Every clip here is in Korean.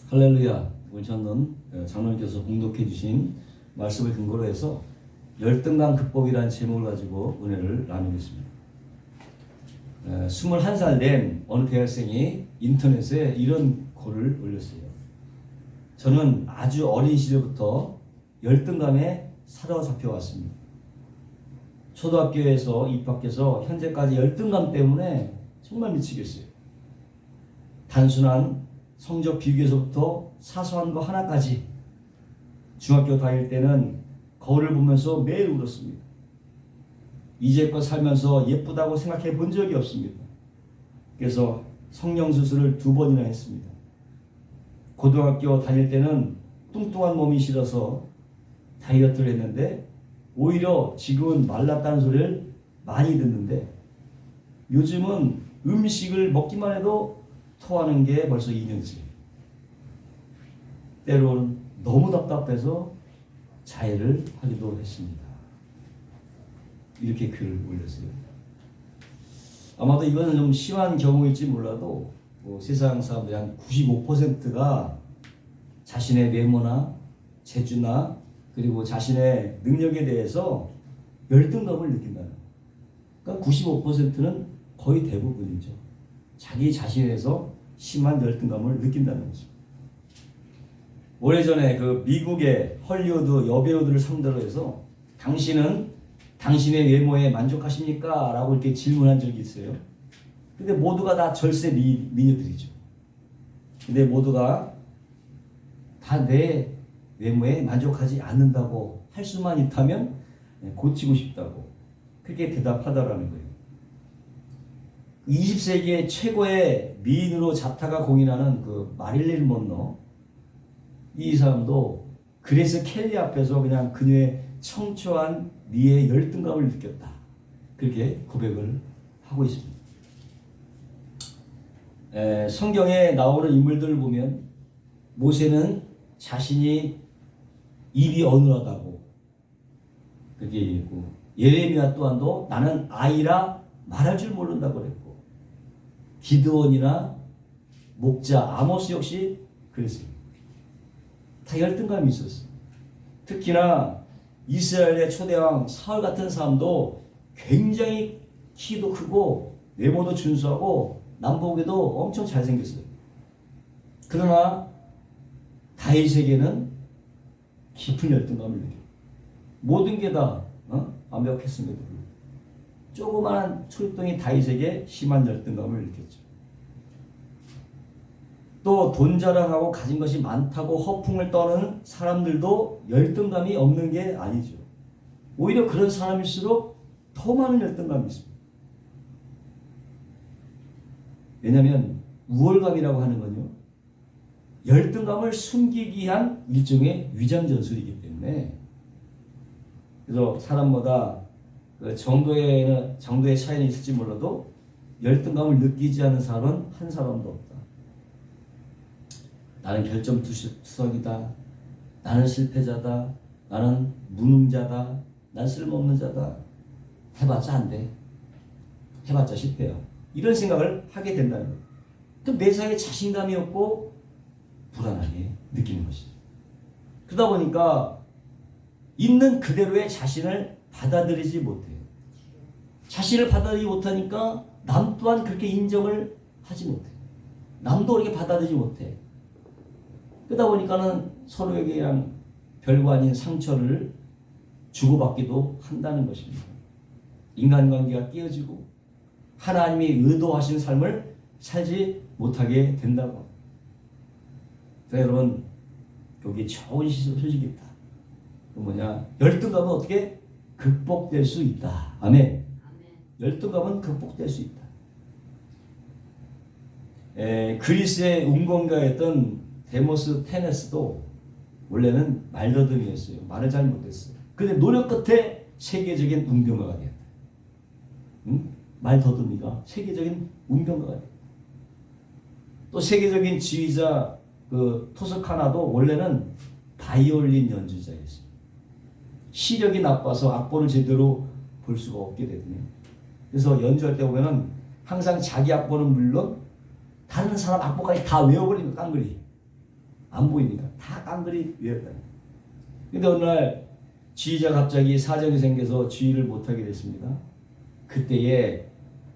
할렐루야. 오늘 저는 장로님께서 봉독해 주신 말씀을 근거로 해서 열등감 극복이라는 제목을 가지고 은혜를 나누겠습니다. 21살 된 어느 대학생이 인터넷에 이런 글을 올렸어요. 저는 아주 어린 시절부터 열등감에 사로잡혀 왔습니다. 초등학교에서 입학해서 현재까지 열등감 때문에 정말 미치겠어요. 단순한 성적 비교에서부터 사소한 거 하나까지. 중학교 다닐 때는 거울을 보면서 매일 울었습니다. 이제껏 살면서 예쁘다고 생각해 본 적이 없습니다. 그래서 성형수술을 2번이나 했습니다. 고등학교 다닐 때는 뚱뚱한 몸이 싫어서 다이어트를 했는데 오히려 지금은 말랐다는 소리를 많이 듣는데 요즘은 음식을 먹기만 해도 토하는 게 벌써 2년째. 때로는 너무 답답해서 자해를 하기도 했습니다. 이렇게 글을 올렸어요. 아마도 이거는 좀 심한 경우일지 몰라도 세상 사람들이 한 95%가 자신의 외모나 재주나 그리고 자신의 능력에 대해서 열등감을 느낀다는 거예요. 그러니까 95%는 거의 대부분이죠. 자기 자신에 대해서 심한 열등감을 느낀다는 거죠. 오래전에 그 미국의 헐리우드 여배우들을 상대로 해서 당신은 당신의 외모에 만족하십니까? 라고 이렇게 질문한 적이 있어요. 근데 모두가 다 절세 미녀들이죠. 근데 모두가 다 내 외모에 만족하지 않는다고 할 수만 있다면 고치고 싶다고 그렇게 대답하더라는 거예요. 20세기의 최고의 미인으로 잡타가 공인하는 그 마릴린 먼로, 이 사람도 그레이스 켈리 앞에서 그냥 그녀의 청초한 미의 열등감을 느꼈다. 그렇게 고백을 하고 있습니다. 성경에 나오는 인물들을 보면 모세는 자신이 입이 어눌하다고 그렇게 얘기했고, 예레미야 또한도 나는 아이라 말할 줄 모른다고 그랬고, 기드온이나 목자 아모스 역시 그랬습니다. 다 열등감이 있었어요. 특히나 이스라엘의 초대왕 사울 같은 사람도 굉장히 키도 크고 외모도 준수하고 남보기도 엄청 잘생겼어요. 그러나 다윗에게는 깊은 열등감을 느껴요. 모든 게 다 완벽했음에도 불구하고 조그마한 초입동이 다윗에게 심한 열등감을 느꼈죠. 또 돈 자랑하고 가진 것이 많다고 허풍을 떠는 사람들도 열등감이 없는 게 아니죠. 오히려 그런 사람일수록 더 많은 열등감이 있습니다. 왜냐하면 우월감이라고 하는 건요, 열등감을 숨기기 위한 일종의 위장 전술이기 때문에. 그래서 사람마다 그 정도의 차이는 있을지 몰라도 열등감을 느끼지 않는 사람은 한 사람도 없다. 나는 결점투석이다. 나는 실패자다. 나는 무능자다. 난 쓸모없는 자다. 해봤자 안 돼. 해봤자 실패야. 이런 생각을 하게 된다는 거예요. 그럼 매사에 자신감이 없고 불안하게 느끼는 것이죠. 그러다 보니까 있는 그대로의 자신을 받아들이지 못해요. 자신을 받아들이지 못하니까 남 또한 그렇게 인정을 하지 못해요. 남도 그렇게 받아들이지 못해. 그러다 보니까는 서로에게 그냥 별거 아닌 상처를 주고받기도 한다는 것입니다. 인간관계가 깨어지고 하나님이 의도하신 삶을 살지 못하게 된다고. 그래서 여러분, 여기 좋은 소식이 있다. 그 뭐냐? 열등감은 어떻게 극복될 수 있다. 아멘. 열등감은 극복될 수 있다. 그리스의 운동가였던 데모스테네스도 원래는 말더듬이었어요. 말을 잘 못했어요. 그런데 노력 끝에 세계적인 운동가가 되었다. 말더듬이가 세계적인 운동가가 되었다. 또 세계적인 지휘자 그 토스카나도 원래는 바이올린 연주자였어요. 시력이 나빠서 악보를 제대로 볼 수가 없게 되거든요. 그래서 연주할 때 보면은 항상 자기 악보는 물론 다른 사람 악보까지 다 외워버리는 깡그리. 안 보입니까? 다 깡그리 외웠다. 근데 어느 날 지휘자 갑자기 사정이 생겨서 지휘를 못하게 됐습니다. 그때에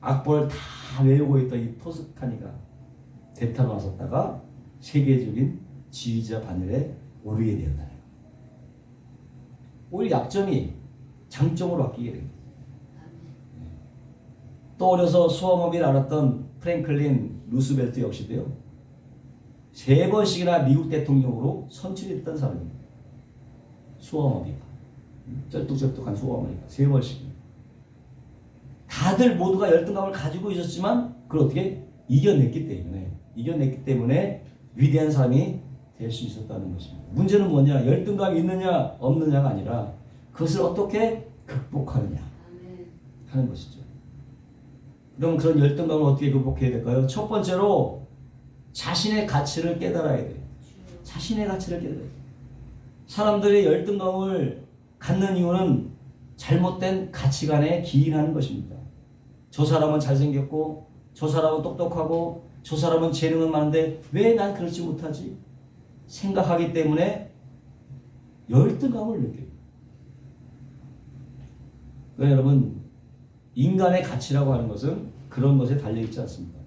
악보를 다 외우고 있던 이 토스카니가 대타로 나섰다가 세계적인 지휘자 바늘에 오르게 되었다. 오히려 약점이 장점으로 바뀌게 됩니다. 또 어려서 수험업을 알았던 프랭클린 루스벨트 역시도요. 3번씩이나 미국 대통령으로 선출했던 사람입니다. 수험업이가. 쩔뚝쩔뚝한 수험업이가 3번씩. 다들 모두가 열등감을 가지고 있었지만 그걸 어떻게 이겨냈기 때문에 위대한 사람이 될 수 있었다는 것입니다. 문제는 뭐냐? 열등감이 있느냐 없느냐가 아니라 그것을 어떻게 극복하느냐 하는 것이죠. 그럼 그런 열등감을 어떻게 극복해야 될까요? 첫 번째로 자신의 가치를 깨달아야 돼요. 자신의 가치를 깨달아야 돼요. 사람들이 열등감을 갖는 이유는 잘못된 가치관에 기인하는 것입니다. 저 사람은 잘생겼고 저 사람은 똑똑하고 저 사람은 재능은 많은데 왜 난 그렇지 못하지? 생각하기 때문에 열등감을 느껴요. 그러니까 여러분, 인간의 가치라고 하는 것은 그런 것에 달려있지 않습니다.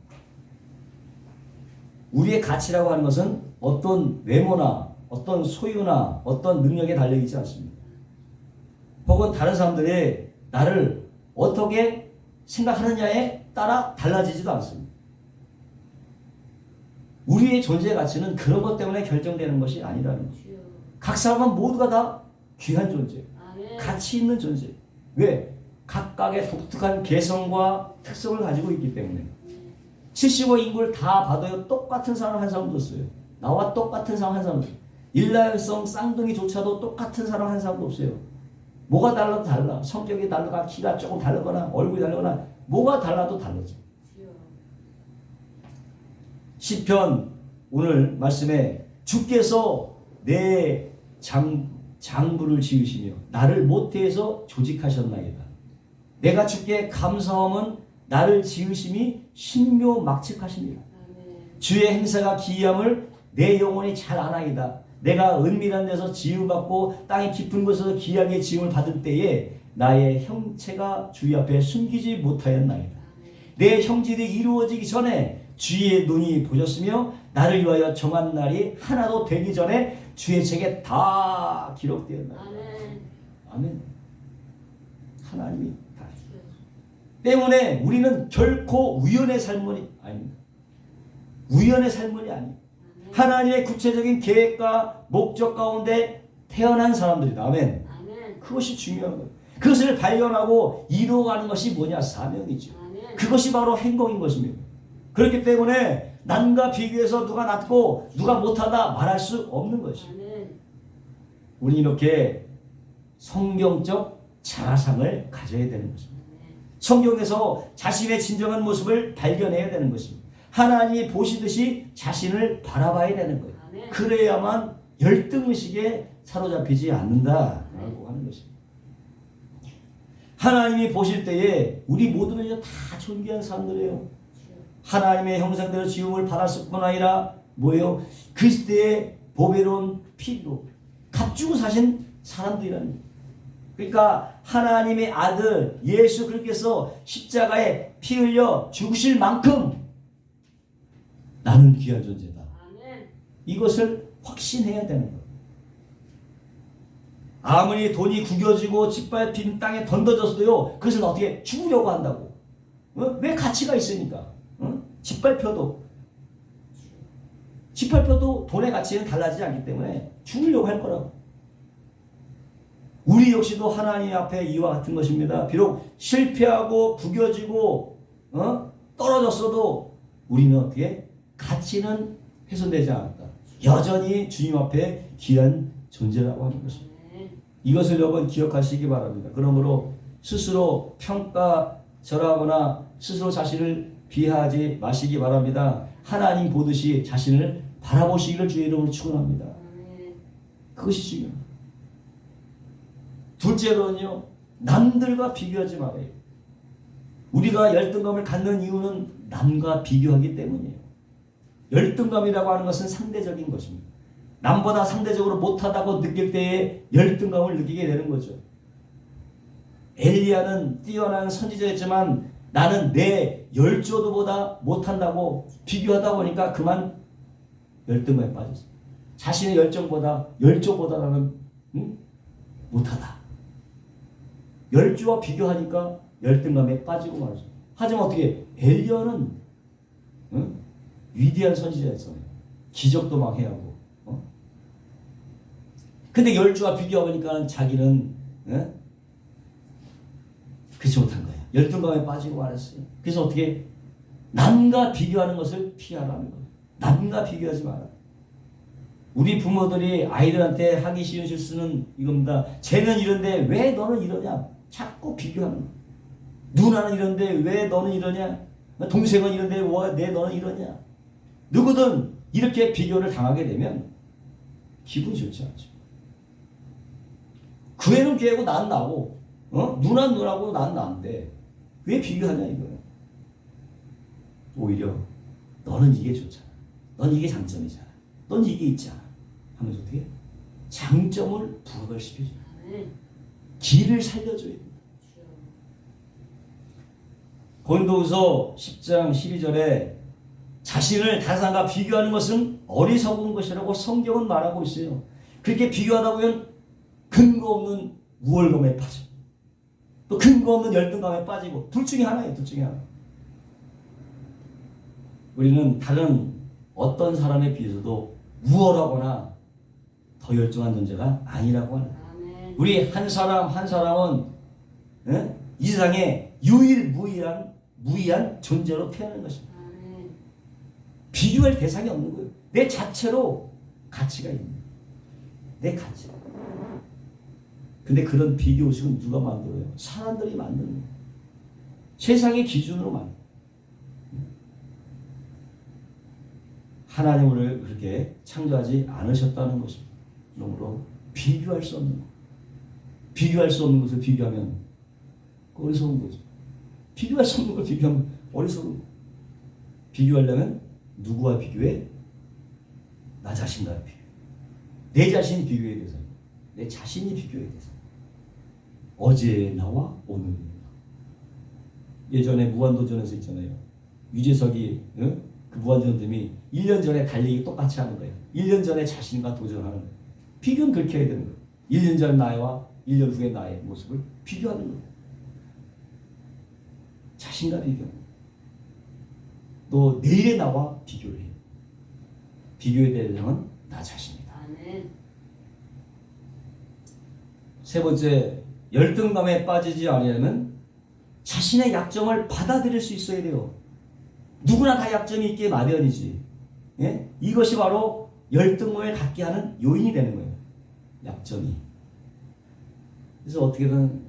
우리의 가치라고 하는 것은 어떤 외모나 어떤 소유나 어떤 능력에 달려있지 않습니다. 혹은 다른 사람들이 나를 어떻게 생각하느냐에 따라 달라지지도 않습니다. 우리의 존재의 가치는 그런 것 때문에 결정되는 것이 아니라는 거죠. 각 사람은 모두가 다 귀한 존재, 가치 있는 존재. 왜? 각각의 독특한 개성과 특성을 가지고 있기 때문에. 75 인구를 다 봐도요, 똑같은 사람 한 사람도 없어요. 나와 똑같은 사람 한 사람도 없어요. 일라일성 쌍둥이조차도 똑같은 사람 한 사람도 없어요. 뭐가 달라도 달라. 성격이 다르거나 키가 조금 다르거나 얼굴이 다르거나 뭐가 달라도 다르죠. 시편 오늘 말씀에 주께서 내 장부를 지으시며 나를 모태에서 조직하셨나이다. 내가 주께 감사함은 나를 지으심이 신묘막측하십니다. 주의 행사가 기이함을 내 영혼이 잘 아나이다. 내가 은밀한 데서 지음받고 땅의 깊은 곳에서 귀하게 지음을 받을 때에 나의 형체가 주의 앞에 숨기지 못하였나이다. 내 형질이 이루어지기 전에 주의 눈이 보셨으며 나를 위하여 정한 날이 하나도 되기 전에 주의 책에 다 기록되었나이다. 아멘. 하나님이 다 때문에 우리는 결코 우연의 삶은 아닙니다. 우연의 삶은 아닙니다. 하나님의 구체적인 계획과 목적 가운데 태어난 사람들이다. 아멘. 그것이 중요한 거예요. 그것을 발견하고 이루어가는 것이 뭐냐? 사명이죠. 그것이 바로 행복인 것입니다. 그렇기 때문에 남과 비교해서 누가 낫고 누가 못하다 말할 수 없는 것입니다. 우리 이렇게 성경적 자아상을 가져야 되는 것입니다. 성경에서 자신의 진정한 모습을 발견해야 되는 것입니다. 하나님이 보시듯이 자신을 바라봐야 되는 거예요. 그래야만 열등의식에 사로잡히지 않는다라고 하는 것입니다. 하나님이 보실 때에 우리 모두는 다 존귀한 사람들이에요. 하나님의 형상대로 지음을 받았을 뿐 아니라 뭐예요? 그리스도의 보배로운 피로 값주고 사신 사람들이라는 거예요. 그러니까 하나님의 아들 예수 그리스도께서 십자가에 피 흘려 죽으실 만큼 나는 귀한 존재다. 이것을 확신해야 되는 거예요. 아무리 돈이 구겨지고 짓밟힌 땅에 던져졌어도요, 그것은 어떻게 죽으려고 한다고. 왜 가치가 있으니까. 짓밟혀도 돈의 가치는 달라지지 않기 때문에 죽으려고 할 거라고. 우리 역시도 하나님 앞에 이와 같은 것입니다. 비록 실패하고 구겨지고 떨어졌어도 우리는 어떻게 가치는 훼손되지 않았다. 여전히 주님 앞에 귀한 존재라고 하는 것입니다. 이것을 여러분 기억하시기 바랍니다. 그러므로 스스로 평가절하거나 스스로 자신을 비하하지 마시기 바랍니다. 하나님 보듯이 자신을 바라보시기를 주의 이름으로 축원합니다. 그것이 중요합니다. 둘째로는요, 남들과 비교하지 말아요. 우리가 열등감을 갖는 이유는 남과 비교하기 때문이에요. 열등감이라고 하는 것은 상대적인 것입니다. 남보다 상대적으로 못하다고 느낄 때에 열등감을 느끼게 되는 거죠. 엘리야는 뛰어난 선지자였지만 나는 내 열조도보다 못한다고 비교하다 보니까 그만 열등감에 빠졌어요. 자신의 열조보다 나는 못하다. 열조와 비교하니까 열등감에 빠지고 말았어요. 하지만 어떻게 엘리야는 위대한 선지자였어요. 기적도 막 해야 하고. 근데 열조와 비교하니까 자기는 그렇지 못한 거예요. 열등감에 빠지고 말았어요. 그래서 어떻게 남과 비교하는 것을 피하라는 거예요. 남과 비교하지 마라. 우리 부모들이 아이들한테 하기 쉬운 실수는 이겁니다. 쟤는 이런데 왜 너는 이러냐? 자꾸 비교하는 거예요. 누나는 이런데 왜 너는 이러냐? 동생은 이런데 왜 너는 이러냐? 누구든 이렇게 비교를 당하게 되면 기분이 좋지 않죠. 그 애는 그 애고 난 나고 누나는 누나고 난 나인데 왜 비교하냐 이거예요. 오히려 너는 이게 좋잖아. 넌 이게 장점이잖아. 넌 이게 있잖아. 하면서 어떻게 장점을 부각을 시켜줘요. 길을 살려줘야 됩니다. 고린도후서 10장 12절에 자신을 다른 사람과 비교하는 것은 어리석은 것이라고 성경은 말하고 있어요. 그렇게 비교하다 보면 근거 없는 우월감에 빠져. 또 근거 없는 열등감에 빠지고 둘 중에 하나예요. 둘 중에 하나. 우리는 다른 어떤 사람에 비해서도 우월하거나 더 열등한 존재가 아니라고 하는 거예요. 우리 한 사람은 이 세상에 유일무이한 존재로 태어난 것입니다. 비교할 대상이 없는 거예요. 내 자체로 가치가 있는 거예요. 내 가치. 근데 그런 비교의식은 누가 만들어요? 사람들이 만드는 거예요. 세상의 기준으로 만들어요. 하나님 우리를 그렇게 창조하지 않으셨다는 것입니다. 그러므로 비교할 수 없는 것. 비교할 수 없는 것을 비교하면 어리석은 거죠. 비교할 수 없는 걸 비교하면 어리석은 거. 비교하려면 누구와 비교해? 나 자신과 비교해. 내 자신이 비교해야 돼서. 내 자신이 비교해야 돼서. 어제의 나와 오늘의 나. 예전에 무한도전에서 있잖아요. 유재석이 그 무한도전팀이 1년 전에 달리기 똑같이 하는 거예요. 1년 전에 자신과 도전하는 거예요. 비교는 그렇게 해야 되는 거예요. 1년 전 나와 1년 후의 나의 모습을 비교하는 거예요. 자신과 비교. 또 내일의 나와 비교를 해요. 비교의 대상은 나 자신이다. 세 번째, 열등감에 빠지지 않으려면 자신의 약점을 받아들일 수 있어야 돼요. 누구나 다 약점이 있기에 마련이지. 예? 이것이 바로 열등감을 갖게 하는 요인이 되는 거예요. 약점이. 그래서 어떻게든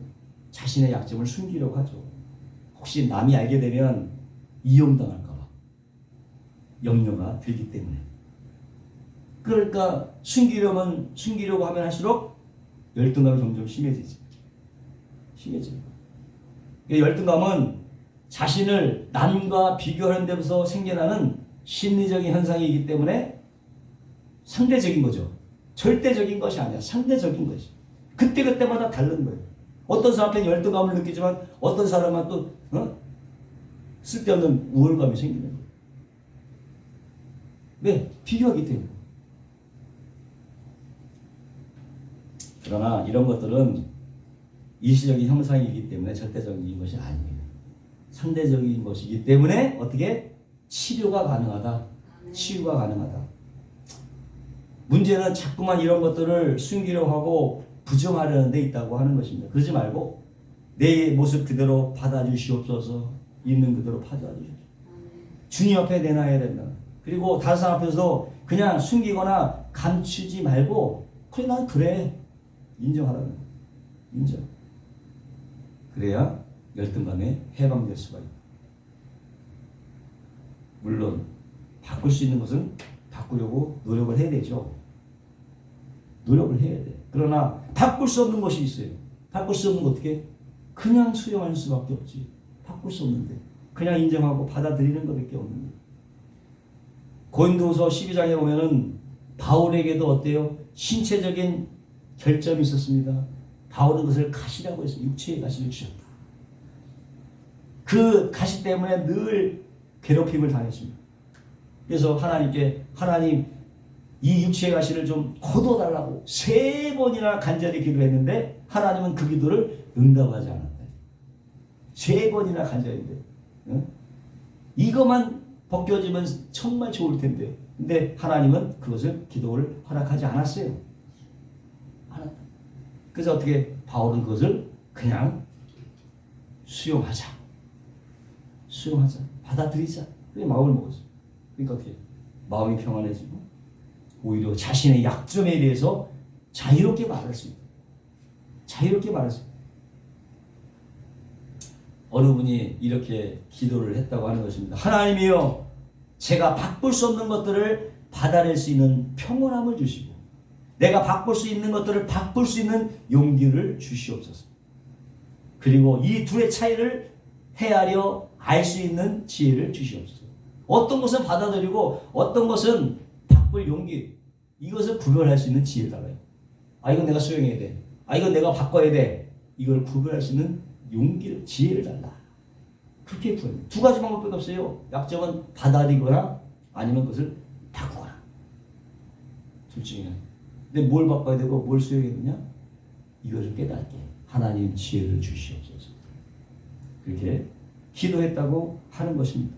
자신의 약점을 숨기려고 하죠. 혹시 남이 알게 되면 이용당할까 봐 염려가 들기 때문에. 그러니까 숨기려고 하면 할수록 열등감이 점점 심해지지. 심해져요. 열등감은 자신을 남과 비교하는 데서 생겨나는 심리적인 현상이기 때문에 상대적인 거죠. 절대적인 것이 아니야. 상대적인 것이. 그때그때마다 다른 거예요. 어떤 사람한테는 열등감을 느끼지만 어떤 사람은 또 쓸데없는 우월감이 생기는 거예요. 왜? 비교하기 때문에. 그러나 이런 것들은 일시적인 형상이기 때문에 절대적인 것이 아닙니다. 상대적인 것이기 때문에 어떻게 치료가 가능하다. 치유가 가능하다. 문제는 자꾸만 이런 것들을 숨기려고 하고 부정하려는 데 있다고 하는 것입니다. 그러지 말고 내 모습 그대로 받아주시옵소서. 있는 그대로 받아주시옵소서. 주님 앞에 내놔야 된다. 그리고 다른 사람 앞에서 그냥 숨기거나 감추지 말고 그래 난 그래. 인정하라는 거예요. 인정. 그래야 열등감에 해방될 수가 있다. 물론 바꿀 수 있는 것은 바꾸려고 노력을 해야 되죠. 노력을 해야 돼. 그러나 바꿀 수 없는 것이 있어요. 바꿀 수 없는 거 어떻게? 그냥 수용할 수밖에 없지. 바꿀 수 없는데 그냥 인정하고 받아들이는 것밖에 없는 거예요. 고린도후서 12장에 보면은 바울에게도 어때요? 신체적인 결점이 있었습니다. 바울은 그것을 가시라고 해서 육체의 가시를 주셨다. 그 가시 때문에 늘 괴롭힘을 당했습니다. 그래서 하나님께 하나님 이 육체의 가시를 좀 거둬달라고 3번이나 간절히 기도했는데 하나님은 그 기도를 응답하지 않았다. 3번이나 간절했는데 이것만 벗겨지면 정말 좋을 텐데 근데 하나님은 그것을 기도를 허락하지 않았어요. 그래서 어떻게 바울은 그것을 그냥 수용하자. 받아들이자. 그게 마음을 먹었어요. 그러니까 어떻게 마음이 평안해지고 오히려 자신의 약점에 대해서 자유롭게 말했습니다. 어느 분이 이렇게 기도를 했다고 하는 것입니다. 하나님이여, 제가 바꿀 수 없는 것들을 받아낼 수 있는 평온함을 주시고 내가 바꿀 수 있는 것들을 바꿀 수 있는 용기를 주시옵소서. 그리고 이 둘의 차이를 헤아려 알 수 있는 지혜를 주시옵소서. 어떤 것은 받아들이고 어떤 것은 바꿀 용기, 이것을 구별할 수 있는 지혜를 달라요. 이건 내가 수용해야 돼. 이건 내가 바꿔야 돼. 이걸 구별할 수 있는 용기를, 지혜를 달라. 그렇게 구합니다. 2가지 방법밖에 없어요. 약점은 받아들이거나 아니면 그것을 바꾸거나. 둘 중에. 근데 뭘 바꿔야 되고 뭘 수용해야 되냐? 이것을 깨닫게 하나님 지혜를 주시옵소서. 그렇게 기도했다고 하는 것입니다.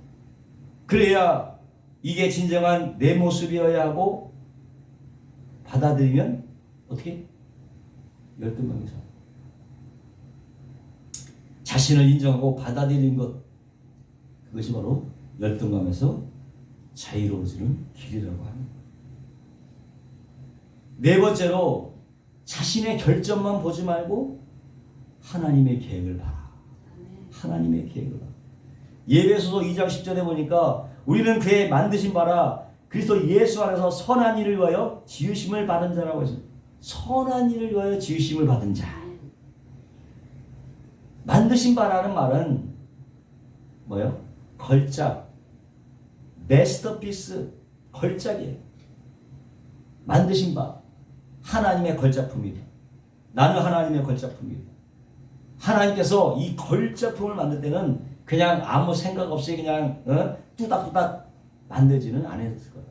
그래야 이게 진정한 내 모습이어야 하고 받아들이면 어떻게? 열등감에서 자신을 인정하고 받아들이는 것, 그것이 바로 열등감에서 자유로워지는 길이라고 합니다. 4번째로 자신의 결점만 보지 말고 하나님의 계획을 봐라. 하나님의 계획을 봐라. 예배소서 2장 10절에 보니까 우리는 그의 만드신 바라 그리스도 예수 안에서 선한 일을 위하여 지으심을 받은 자라고 했습니다. 선한 일을 위하여 지으심을 받은 자. 만드신 바라는 말은 뭐예요? 걸작, 마스터피스, 걸작이에요. 만드신 바, 하나님의 걸작품이다. 나는 하나님의 걸작품이다. 하나님께서 이 걸작품을 만들 때는 그냥 아무 생각 없이 그냥 뚜닥뚜닥 만들지는 않았을 거다.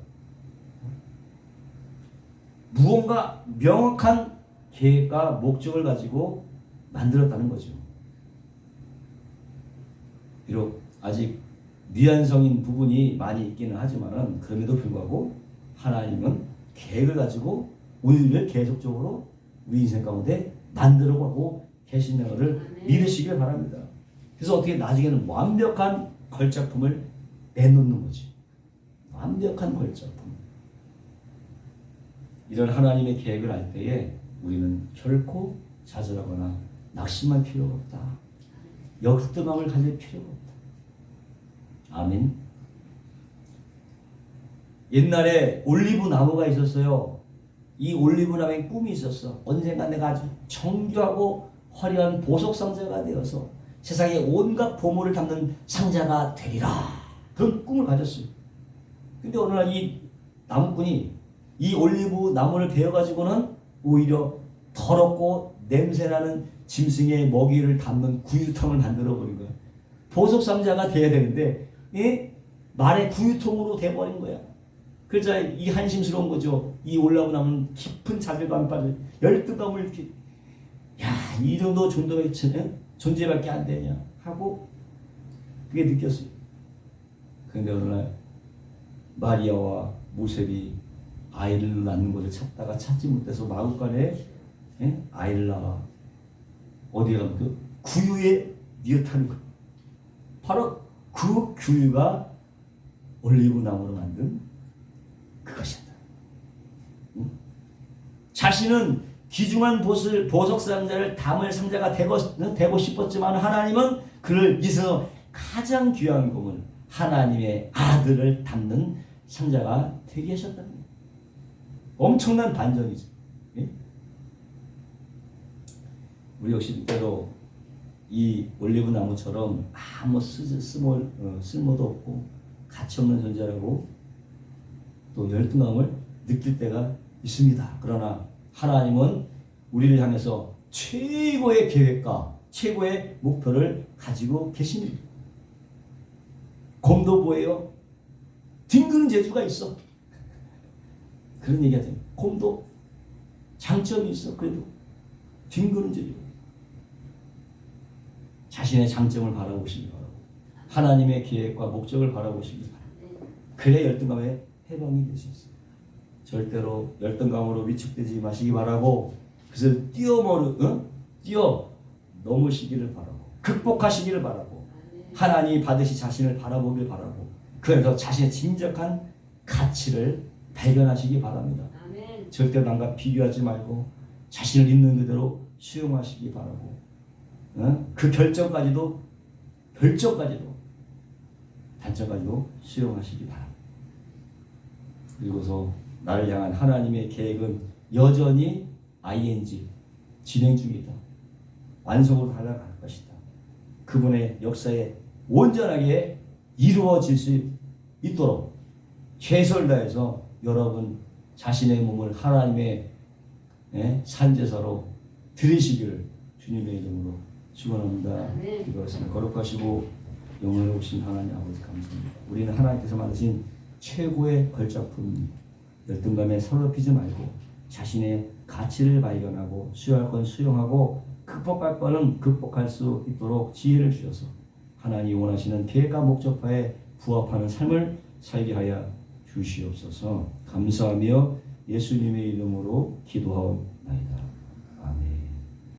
무언가 명확한 계획과 목적을 가지고 만들었다는 거죠. 비록 아직 미완성인 부분이 많이 있기는 하지만 그럼에도 불구하고 하나님은 계획을 가지고 우리를 계속적으로 우리 인생 가운데 만들어가고 계신다는 것을 믿으시길 바랍니다. 그래서 어떻게 나중에는 완벽한 걸작품을 내놓는 거지. 완벽한 걸작품. 이런 하나님의 계획을 알 때에 우리는 결코 좌절하거나 낙심할 필요가 없다. 역등함을 가질 필요가 없다. 아멘. 옛날에 올리브 나무가 있었어요. 이 올리브 나무에 꿈이 있었어. 언젠가 내가 아주 정교하고 화려한 보석 상자가 되어서 세상에 온갖 보물을 담는 상자가 되리라. 그런 꿈을 가졌어요. 근데 어느 날 이 나무꾼이 이 올리브 나무를 베어가지고는 오히려 더럽고 냄새나는 짐승의 먹이를 담는 구유통을 만들어버린 거야. 보석 상자가 돼야 되는데 말의 구유통으로 돼버린 거야. 그래서 이 한심스러운 거죠. 이 올라오고 나면 깊은 자질감에 빠져 열등감을 이렇게, 야, 이 정도 존재밖에 안 되냐 하고 그게 느꼈어요. 그런데 어느 날 마리아와 모세리 아이를 낳는 곳을 찾다가 찾지 못해서 마구간에 아이를 낳아 어디에 가면 그 구유에 니어타는 거. 바로 그 구유가 올리브 나무로 만든 그것이었다. 자신은 귀중한 보석 상자를 담을 상자가 되고 싶었지만 하나님은 그를 이서 가장 귀한 공을 하나님의 아들을 담는 상자가 되게 하셨다는 거예요. 엄청난 반전이죠. 예? 우리 역시 때로 이 올리브 나무처럼 아무 쓸모도 없고 가치 없는 존재라고 또 열등감을 느낄 때가 있습니다. 그러나 하나님은 우리를 향해서 최고의 계획과 최고의 목표를 가지고 계십니다. 곰도 뭐예요? 뒹구는 재주가 있어. 그런 얘기 하잖아요. 곰도 장점이 있어. 그래도 뒹구는 재주. 자신의 장점을 바라보시기 바라고 하나님의 계획과 목적을 바라보시기 바랍니다. 그래야 열등감에 해방이 될 수 있습니다. 절대로 열등감으로 위축되지 마시기 바라고 그것을 뛰어넘으시기를 바라고 극복하시기를 바라고 하나님이 받으시 자신을 바라보길 바라고 그래서 자신의 진정한 가치를 발견하시기 바랍니다. 절대 남과 비교하지 말고 자신을 있는 그대로 수용하시기 바라고 그 단점까지도 수용하시기 바랍니다. 그리고서 나를 향한 하나님의 계획은 여전히 ing 진행 중이다. 완성으로 달려갈 것이다. 그분의 역사에 온전하게 이루어질 수 있도록 최선을 다해서 여러분 자신의 몸을 하나님의 산제사로 드리시기를 주님의 이름으로 축원합니다. 기도하시며 거룩하시고 영원하신 하나님 아버지 감사합니다. 우리는 하나님께서 만드신 최고의 걸작품 열등감에 사로잡히지 말고 자신의 가치를 발견하고 수용할 건 수용하고 극복할 거는 극복할 수 있도록 지혜를 주셔서 하나님이 원하시는 계획과 목적하에 부합하는 삶을 살게 하여 주시옵소서. 감사하며 예수님의 이름으로 기도하옵나이다.